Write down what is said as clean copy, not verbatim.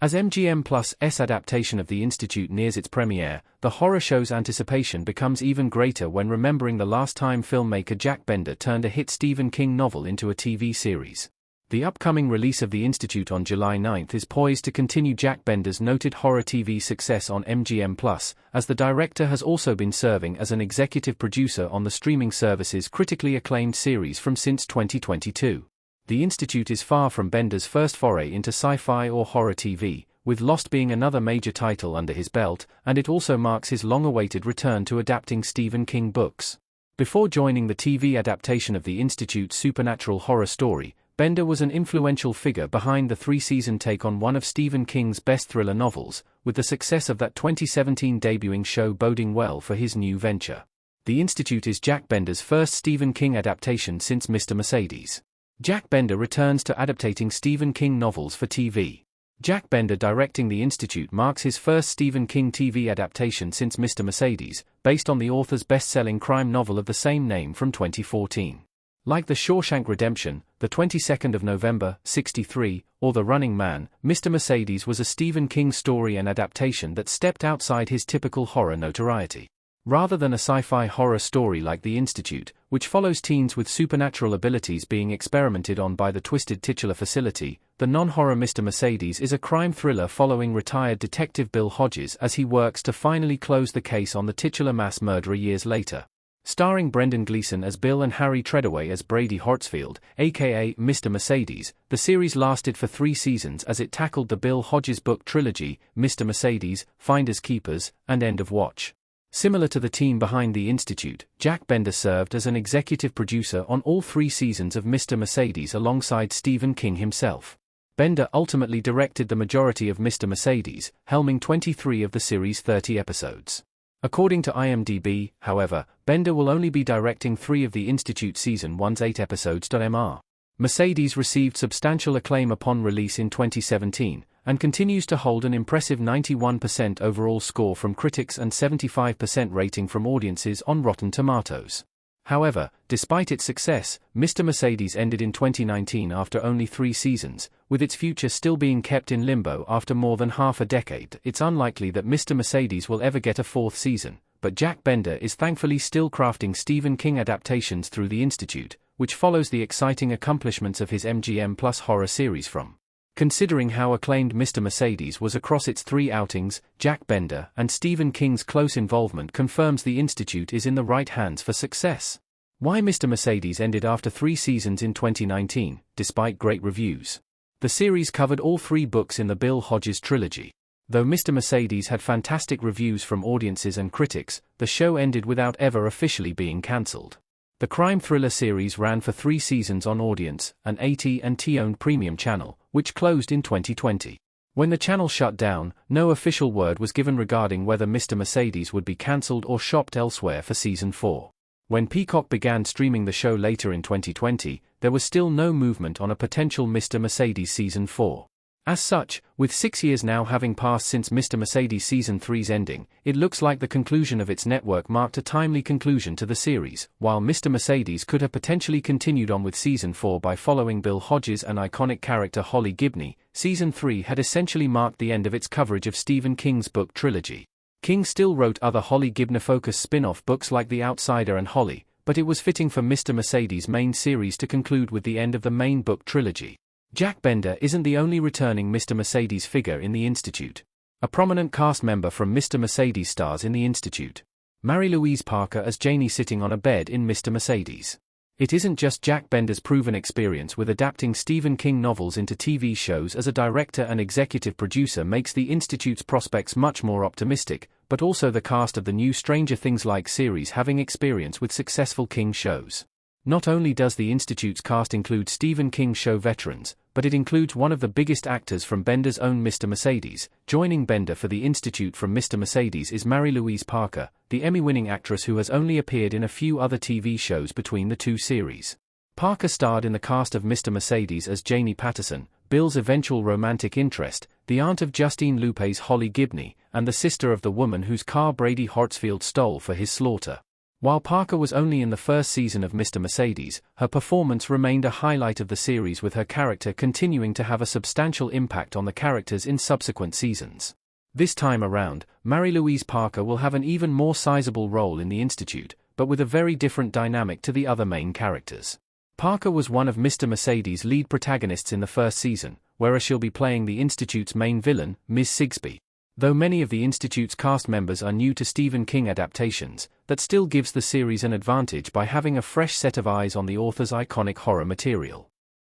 As MGM+'s adaptation of The Institute nears its premiere, the horror show's anticipation becomes even greater when remembering the last time filmmaker Jack Bender turned a hit Stephen King novel into a TV series. The upcoming release of The Institute on July 9 is poised to continue Jack Bender's noted horror TV success on MGM+, as the director has also been serving as an executive producer on the streaming service's critically acclaimed series since 2022. The Institute is far from Bender's first foray into sci-fi or horror TV, with Lost being another major title under his belt, and it also marks his long-awaited return to adapting Stephen King books. Before joining the TV adaptation of The Institute's supernatural horror story, Bender was an influential figure behind the three-season take on one of Stephen King's best thriller novels, with the success of that 2017 debuting show boding well for his new venture. The Institute is Jack Bender's first Stephen King adaptation since Mr. Mercedes. Jack Bender returns to adapting Stephen King novels for TV. Jack Bender directing The Institute marks his first Stephen King TV adaptation since Mr. Mercedes, based on the author's best-selling crime novel of the same name from 2014. Like The Shawshank Redemption, The 22nd of November, '63, or The Running Man, Mr. Mercedes was a Stephen King story and adaptation that stepped outside his typical horror notoriety. Rather than a sci-fi horror story like The Institute, which follows teens with supernatural abilities being experimented on by the twisted titular facility, the non-horror Mr. Mercedes is a crime thriller following retired detective Bill Hodges as he works to finally close the case on the titular mass murderer years later. Starring Brendan Gleeson as Bill and Harry Treadaway as Brady Hartsfield, aka Mr. Mercedes, the series lasted for 3 seasons as it tackled the Bill Hodges book trilogy, Mr. Mercedes, Finders Keepers, and End of Watch. Similar to the team behind The Institute, Jack Bender served as an executive producer on all 3 seasons of Mr. Mercedes alongside Stephen King himself. Bender ultimately directed the majority of Mr. Mercedes, helming 23 of the series' 30 episodes. According to IMDb, however, Bender will only be directing 3 of The Institute Season 1's 8 episodes. Mr. Mercedes received substantial acclaim upon release in 2017, and continues to hold an impressive 91% overall score from critics and 75% rating from audiences on Rotten Tomatoes. However, despite its success, Mr. Mercedes ended in 2019 after only 3 seasons, with its future still being kept in limbo after more than half a decade. It's unlikely that Mr. Mercedes will ever get a 4th season, but Jack Bender is thankfully still crafting Stephen King adaptations through The Institute, which follows the exciting accomplishments of his MGM+ horror series from. Considering how acclaimed Mr. Mercedes was across its 3 outings, Jack Bender and Stephen King's close involvement confirms The Institute is in the right hands for success. Why Mr. Mercedes ended after 3 seasons in 2019, despite great reviews. The series covered all 3 books in the Bill Hodges trilogy. Though Mr. Mercedes had fantastic reviews from audiences and critics, the show ended without ever officially being cancelled. The crime thriller series ran for 3 seasons on Audience, an AT&T-owned premium channel, which closed in 2020. When the channel shut down, no official word was given regarding whether Mr. Mercedes would be cancelled or shopped elsewhere for Season 4. When Peacock began streaming the show later in 2020, there was still no movement on a potential Mr. Mercedes Season 4. As such, with 6 years now having passed since Mr. Mercedes Season 3's ending, it looks like the conclusion of its network marked a timely conclusion to the series. While Mr. Mercedes could have potentially continued on with Season 4 by following Bill Hodges and iconic character Holly Gibney, Season 3 had essentially marked the end of its coverage of Stephen King's book trilogy. King still wrote other Holly Gibner-focused spin-off books like The Outsider and Holly, but it was fitting for Mr. Mercedes' main series to conclude with the end of the main book trilogy. Jack Bender isn't the only returning Mr. Mercedes figure in The Institute. A prominent cast member from Mr. Mercedes stars in The Institute. Mary Louise Parker as Janie sitting on a bed in Mr. Mercedes. It isn't just Jack Bender's proven experience with adapting Stephen King novels into TV shows as a director and executive producer makes The Institute's prospects much more optimistic, but also the cast of the new Stranger Things-like series having experience with successful King shows. Not only does The Institute's cast include Stephen King show veterans, but it includes one of the biggest actors from Bender's own Mr. Mercedes. Joining Bender for The Institute from Mr. Mercedes is Mary Louise Parker, the Emmy-winning actress who has only appeared in a few other TV shows between the 2 series. Parker starred in the cast of Mr. Mercedes as Janie Patterson, Bill's eventual romantic interest, the aunt of Justine Lupe's Holly Gibney, and the sister of the woman whose car Brady Hartsfield stole for his slaughter. While Parker was only in the first season of Mr. Mercedes, her performance remained a highlight of the series, with her character continuing to have a substantial impact on the characters in subsequent seasons. This time around, Mary Louise Parker will have an even more sizable role in the Institute, but with a very different dynamic to the other main characters. Parker was one of Mr. Mercedes' lead protagonists in the first season, whereas she'll be playing the Institute's main villain, Ms. Sigsbee. Though many of the Institute's cast members are new to Stephen King adaptations, that still gives the series an advantage by having a fresh set of eyes on the author's iconic horror material.